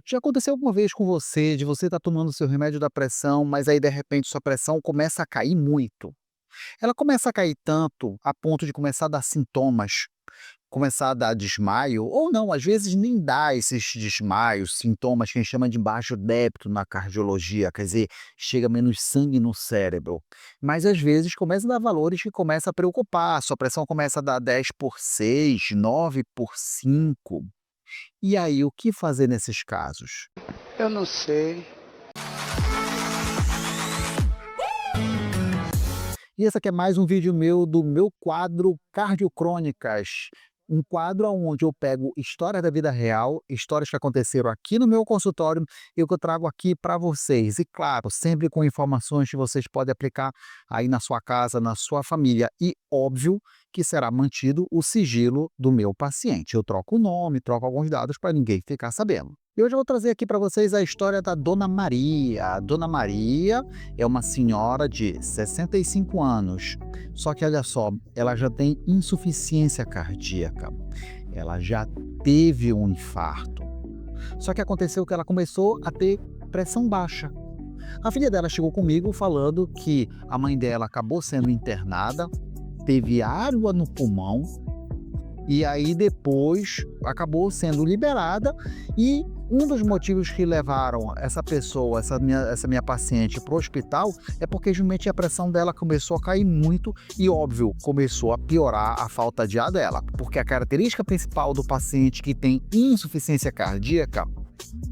Já aconteceu alguma vez com você, de você estar tomando seu remédio da pressão, mas aí de repente sua pressão começa a cair muito? Ela começa a cair tanto a ponto de começar a dar sintomas, começar a dar desmaio, ou não, às vezes nem dá esses desmaios, sintomas que a gente chama de baixo débito na cardiologia, quer dizer, chega menos sangue no cérebro. Mas às vezes começa a dar valores que começa a preocupar, sua pressão começa a dar 10 por 6, 9 por 5. E aí, o que fazer nesses casos? Eu não sei. E esse aqui é mais um vídeo meu do meu quadro Cardiocrônicas, um quadro onde eu pego histórias da vida real, histórias que aconteceram aqui no meu consultório e que eu trago aqui para vocês. E claro, sempre com informações que vocês podem aplicar aí na sua casa, na sua família. E óbvio que será mantido o sigilo do meu paciente. Eu troco o nome, troco alguns dados para ninguém ficar sabendo. E hoje eu vou trazer aqui para vocês a história da Dona Maria. A Dona Maria é uma senhora de 65 anos. Só que olha só, ela já tem insuficiência cardíaca. Ela já teve um infarto. Só que aconteceu que ela começou a ter pressão baixa. A filha dela chegou comigo falando que a mãe dela acabou sendo internada, teve água no pulmão e aí depois acabou sendo liberada, e um dos motivos que levaram essa pessoa, essa minha paciente para o hospital é porque justamente a pressão dela começou a cair muito e, óbvio, começou a piorar a falta de ar dela, porque a característica principal do paciente que tem insuficiência cardíaca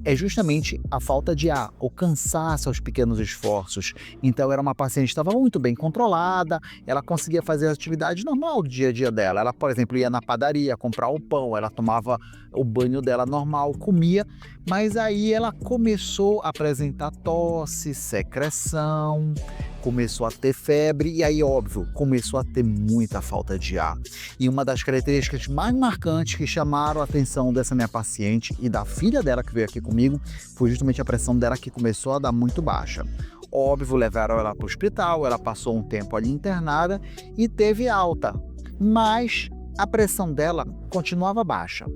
é justamente a falta de ar, o cansaço aos pequenos esforços. Então era uma paciente que estava muito bem controlada, ela conseguia fazer a atividade normal do dia a dia dela. Ela, por exemplo, ia na padaria comprar o pão, ela tomava o banho dela normal, comia, mas aí ela começou a apresentar tosse, secreção, começou a ter febre e aí, óbvio, começou a ter muita falta de ar. E uma das características mais marcantes que chamaram a atenção dessa minha paciente e da filha dela que veio aqui comigo foi justamente a pressão dela, que começou a dar muito baixa. Óbvio, levaram ela para o hospital, ela passou um tempo ali internada e teve alta, mas a pressão dela continuava baixa.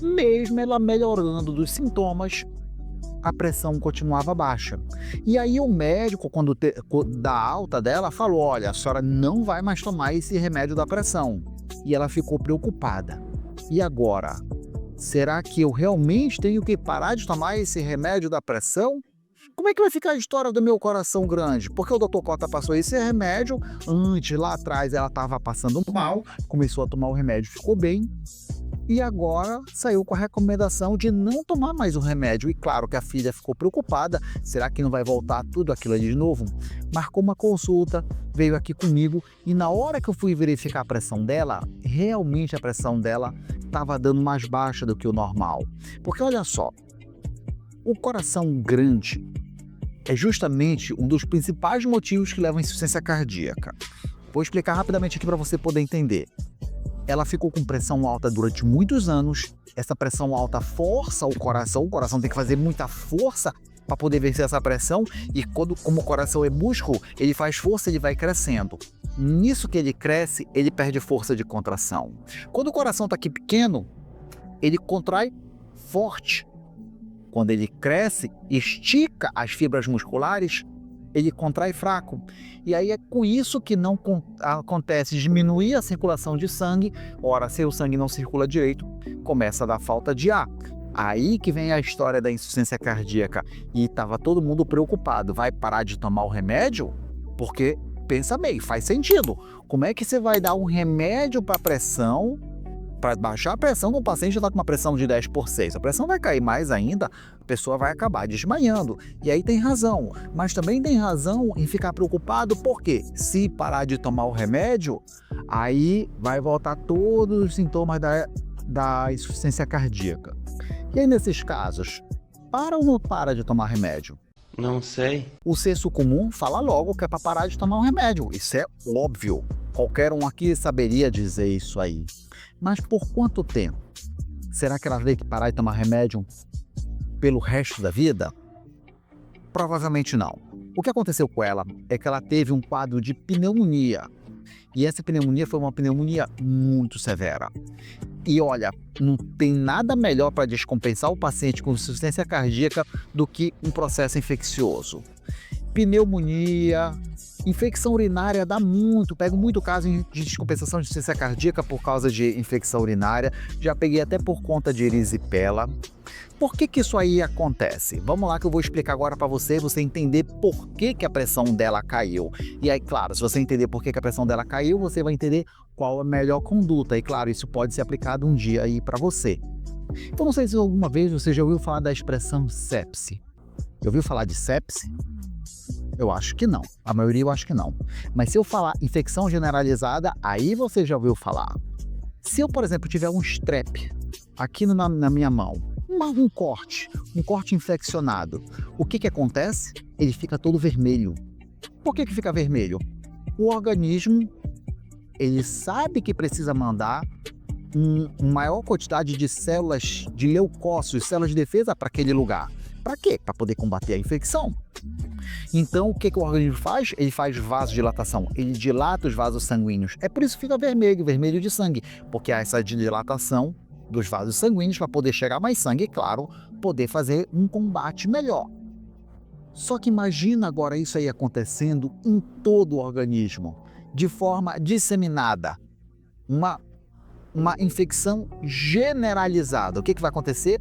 Mesmo ela melhorando dos sintomas, a pressão continuava baixa. E aí o médico, da alta dela, falou: olha, a senhora não vai mais tomar esse remédio da pressão. E ela ficou preocupada. E agora? Será que eu realmente tenho que parar de tomar esse remédio da pressão? Como é que vai ficar a história do meu coração grande? Porque o Dr. Cota passou esse remédio, antes, lá atrás, ela estava passando mal, começou a tomar o remédio, ficou bem, e agora saiu com a recomendação de não tomar mais o remédio. E claro que a filha ficou preocupada, será que não vai voltar tudo aquilo ali de novo? Marcou uma consulta, veio aqui comigo e na hora que eu fui verificar a pressão dela, realmente a pressão dela estava dando mais baixa do que o normal. Porque olha só, o coração grande é justamente um dos principais motivos que levam à insuficiência cardíaca. Vou explicar rapidamente aqui para você poder entender. Ela ficou com pressão alta durante muitos anos, essa pressão alta força o coração tem que fazer muita força para poder vencer essa pressão, e como o coração é músculo, ele faz força, ele vai crescendo. Nisso que ele cresce, ele perde força de contração. Quando o coração está aqui pequeno, ele contrai forte. Quando ele cresce, estica as fibras musculares, ele contrai fraco. E aí é com isso que não acontece diminuir a circulação de sangue. Ora, se o sangue não circula direito, começa a dar falta de ar. Aí que vem a história da insuficiência cardíaca. E estava todo mundo preocupado. Vai parar de tomar o remédio? Porque, pensa bem, faz sentido. Como é que você vai dar um remédio para pressão, para baixar a pressão, no paciente já está com uma pressão de 10 por 6. A pressão vai cair mais ainda, a pessoa vai acabar desmaiando. E aí tem razão, mas também tem razão em ficar preocupado, porque se parar de tomar o remédio, aí vai voltar todos os sintomas da insuficiência cardíaca. E aí nesses casos, para ou não para de tomar remédio? Não sei. O senso comum fala logo que é para parar de tomar um remédio. Isso é óbvio. Qualquer um aqui saberia dizer isso aí. Mas por quanto tempo? Será que ela vai ter que parar de tomar remédio pelo resto da vida? Provavelmente não. O que aconteceu com ela é que ela teve um quadro de pneumonia. E essa pneumonia foi uma pneumonia muito severa. E olha, não tem nada melhor para descompensar o paciente com insuficiência cardíaca do que um processo infeccioso. Pneumonia, infecção urinária dá muito, pego muito caso de descompensação de insuficiência cardíaca por causa de infecção urinária, já peguei até por conta de erisipela. Por que isso aí acontece? Vamos lá que eu vou explicar agora para você entender por que a pressão dela caiu. E aí, claro, se você entender por que a pressão dela caiu, você vai entender qual a melhor conduta. E claro, isso pode ser aplicado um dia aí para você. Então não sei se alguma vez você já ouviu falar da expressão sepse. Já ouviu falar de sepse? Eu acho que não. A maioria eu acho que não. Mas se eu falar infecção generalizada, aí você já ouviu falar. Se eu, por exemplo, tiver um strep aqui na minha mão, um corte infeccionado, o que acontece? Ele fica todo vermelho. Por que fica vermelho? O organismo, ele sabe que precisa mandar uma maior quantidade de células de leucócitos, células de defesa para aquele lugar. Para quê? Para poder combater a infecção. Então, o que o organismo faz? Ele faz vasodilatação, ele dilata os vasos sanguíneos. É por isso que fica vermelho, vermelho de sangue, porque há essa dilatação dos vasos sanguíneos para poder chegar mais sangue e, claro, poder fazer um combate melhor. Só que imagina agora isso aí acontecendo em todo o organismo, de forma disseminada. Uma infecção generalizada. O que vai acontecer?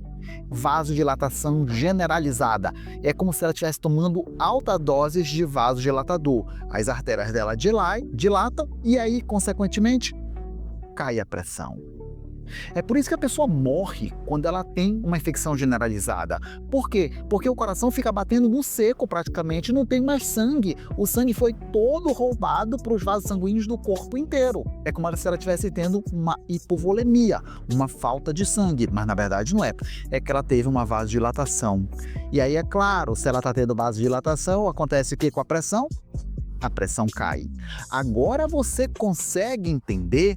Vasodilatação generalizada. É como se ela estivesse tomando altas doses de vasodilatador. As artérias dela dilatam e aí, consequentemente, cai a pressão. É por isso que a pessoa morre quando ela tem uma infecção generalizada. Por quê? Porque o coração fica batendo no seco praticamente, não tem mais sangue. O sangue foi todo roubado para os vasos sanguíneos do corpo inteiro. É como se ela estivesse tendo uma hipovolemia, uma falta de sangue, mas na verdade não é. É que ela teve uma vasodilatação. E aí, é claro, se ela está tendo vasodilatação, acontece o que com a pressão? A pressão cai. Agora você consegue entender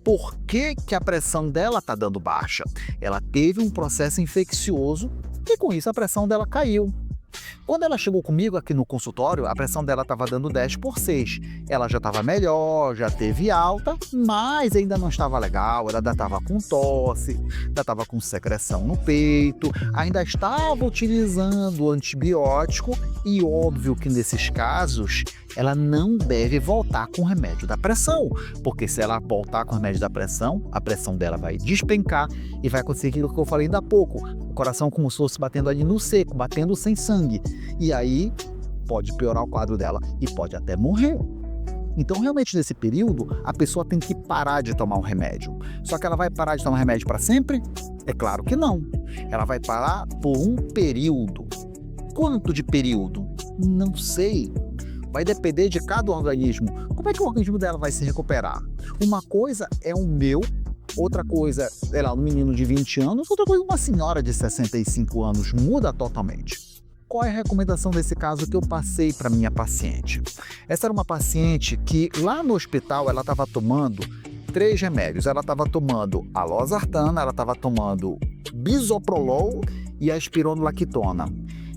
por que a pressão dela está dando baixa. Ela teve um processo infeccioso e com isso a pressão dela caiu. Quando ela chegou comigo aqui no consultório, a pressão dela estava dando 10/6. Ela já estava melhor, já teve alta, mas ainda não estava legal. Ela ainda estava com tosse, ainda estava com secreção no peito, ainda estava utilizando antibiótico e óbvio que nesses casos ela não deve voltar com o remédio da pressão, porque se ela voltar com o remédio da pressão, a pressão dela vai despencar e vai acontecer aquilo que eu falei ainda há pouco. O coração como se fosse batendo ali no seco, batendo sem sangue. E aí pode piorar o quadro dela e pode até morrer. Então, realmente, nesse período, a pessoa tem que parar de tomar um remédio. Só que ela vai parar de tomar remédio para sempre? É claro que não. Ela vai parar por um período. Quanto de período? Não sei. Vai depender de cada organismo. Como é que o organismo dela vai se recuperar? Uma coisa é o meu, outra coisa é lá um menino de 20 anos, outra coisa uma senhora de 65 anos. Muda totalmente. Qual é a recomendação desse caso que eu passei para minha paciente? Essa era uma paciente que lá no hospital ela estava tomando 3 remédios. Ela estava tomando a losartana, ela estava tomando bisoprolol e a espironolactona.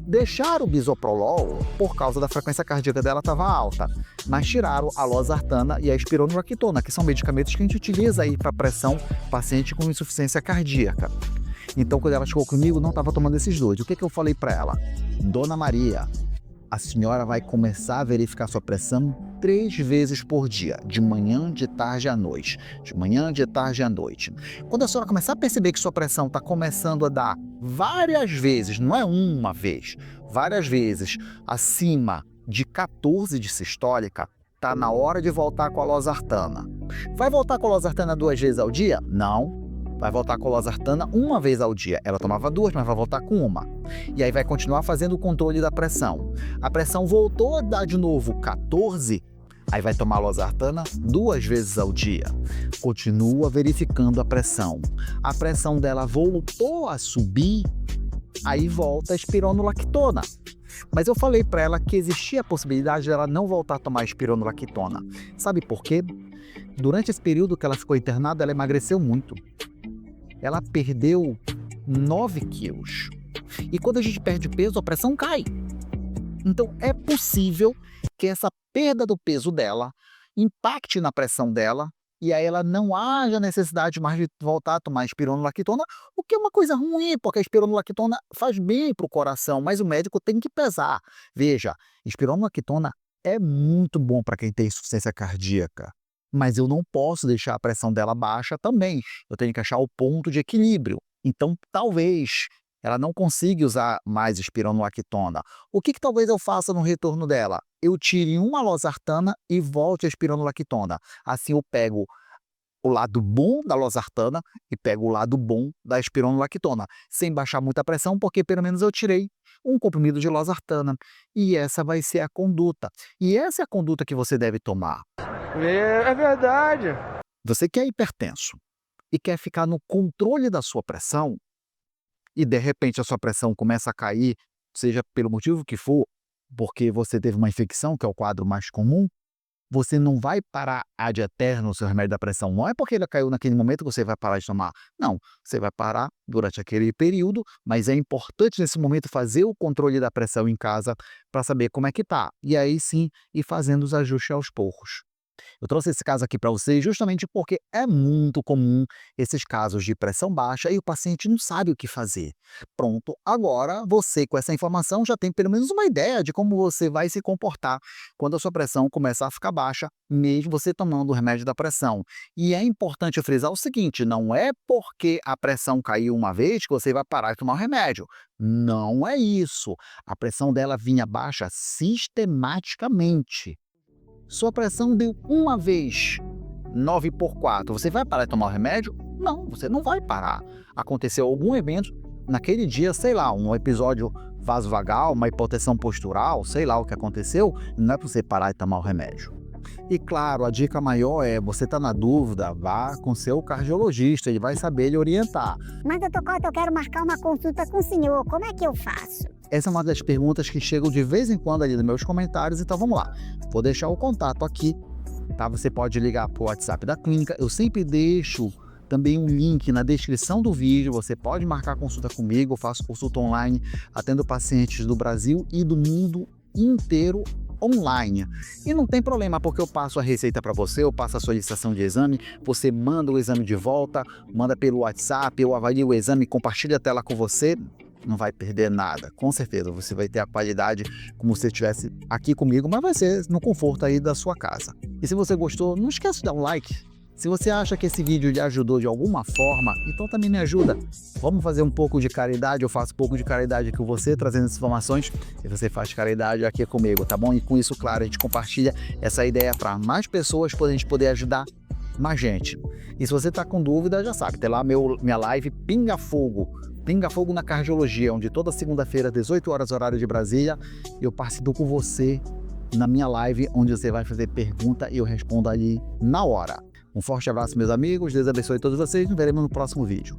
Deixaram o bisoprolol por causa da frequência cardíaca dela estava alta, mas tiraram a losartana e a espironolactona, que são medicamentos que a gente utiliza aí para pressão paciente com insuficiência cardíaca. Então, quando ela chegou comigo, não estava tomando esses dois. O que eu falei para ela? Dona Maria, a senhora vai começar a verificar sua pressão 3 vezes por dia, de manhã, de tarde à noite. De manhã, de tarde à noite. Quando a senhora começar a perceber que sua pressão está começando a dar várias vezes, não é uma vez, várias vezes, acima de 14 de sistólica, está na hora de voltar com a losartana. Vai voltar com a losartana 2 vezes ao dia? Não. Vai voltar com a losartana 1 vez ao dia. Ela tomava 2, mas vai voltar com 1. E aí vai continuar fazendo o controle da pressão. A pressão voltou a dar de novo 14, aí vai tomar a losartana 2 vezes ao dia. Continua verificando a pressão. A pressão dela voltou a subir, aí volta a espironolactona. Mas eu falei para ela que existia a possibilidade de ela não voltar a tomar espironolactona. Sabe por quê? Durante esse período que ela ficou internada, ela emagreceu muito. Ela perdeu 9 quilos. E quando a gente perde peso, a pressão cai. Então, é possível que essa perda do peso dela impacte na pressão dela e aí ela não haja necessidade mais de voltar a tomar espironolactona, o que é uma coisa ruim, porque a espironolactona faz bem para o coração, mas o médico tem que pesar. Veja, espironolactona é muito bom para quem tem insuficiência cardíaca, mas eu não posso deixar a pressão dela baixa também, eu tenho que achar o ponto de equilíbrio. Então, talvez ela não consiga usar mais espironolactona. O que talvez eu faça no retorno dela? Eu tire uma losartana e volte a espironolactona. Assim eu pego o lado bom da losartana e pego o lado bom da espironolactona, sem baixar muita pressão, porque pelo menos eu tirei um comprimido de losartana. E essa vai ser a conduta. E essa é a conduta que você deve tomar. É verdade. Você que é hipertenso e quer ficar no controle da sua pressão, e de repente a sua pressão começa a cair, seja pelo motivo que for, porque você teve uma infecção, que é o quadro mais comum, você não vai parar ad eterno o seu remédio da pressão. Não é porque ele caiu naquele momento que você vai parar de tomar. Não, você vai parar durante aquele período, mas é importante nesse momento fazer o controle da pressão em casa para saber como é que tá. E aí sim, ir fazendo os ajustes aos poucos. Eu trouxe esse caso aqui para vocês justamente porque é muito comum esses casos de pressão baixa e o paciente não sabe o que fazer. Pronto, agora você com essa informação já tem pelo menos uma ideia de como você vai se comportar quando a sua pressão começar a ficar baixa, mesmo você tomando o remédio da pressão. E é importante frisar o seguinte, não é porque a pressão caiu uma vez que você vai parar de tomar o remédio. Não é isso. A pressão dela vinha baixa sistematicamente. Sua pressão deu uma vez 9/4, você vai parar de tomar o remédio? Não, você não vai parar. Aconteceu algum evento naquele dia, sei lá, um episódio vasovagal, uma hipotensão postural, sei lá o que aconteceu, não é para você parar de tomar o remédio. E claro, a dica maior é, você está na dúvida, vá com seu cardiologista, ele vai saber lhe orientar. Mas, doutor Cota, eu quero marcar uma consulta com o senhor, como é que eu faço? Essa é uma das perguntas que chegam de vez em quando ali nos meus comentários, então vamos lá. Vou deixar o contato aqui, tá? Você pode ligar para o WhatsApp da clínica, eu sempre deixo também um link na descrição do vídeo, você pode marcar consulta comigo, eu faço consulta online, atendo pacientes do Brasil e do mundo inteiro online. E não tem problema, porque eu passo a receita para você, eu passo a solicitação de exame, você manda o exame de volta, manda pelo WhatsApp, eu avalio o exame, compartilho a tela com você, não vai perder nada, com certeza, você vai ter a qualidade como se estivesse aqui comigo, mas vai ser no conforto aí da sua casa. E se você gostou, não esquece de dar um like. Se você acha que esse vídeo lhe ajudou de alguma forma, então também me ajuda. Vamos fazer um pouco de caridade, eu faço um pouco de caridade com você, trazendo essas informações, e você faz caridade aqui comigo, tá bom? E com isso, claro, a gente compartilha essa ideia para mais pessoas, para a gente poder ajudar mais gente. E se você está com dúvida, já sabe, tem lá minha live Pinga Fogo na Cardiologia, onde toda segunda-feira, 18 horas, horário de Brasília, eu participo com você na minha live, onde você vai fazer pergunta e eu respondo ali na hora. Um forte abraço, meus amigos, Deus abençoe todos vocês, nos veremos no próximo vídeo.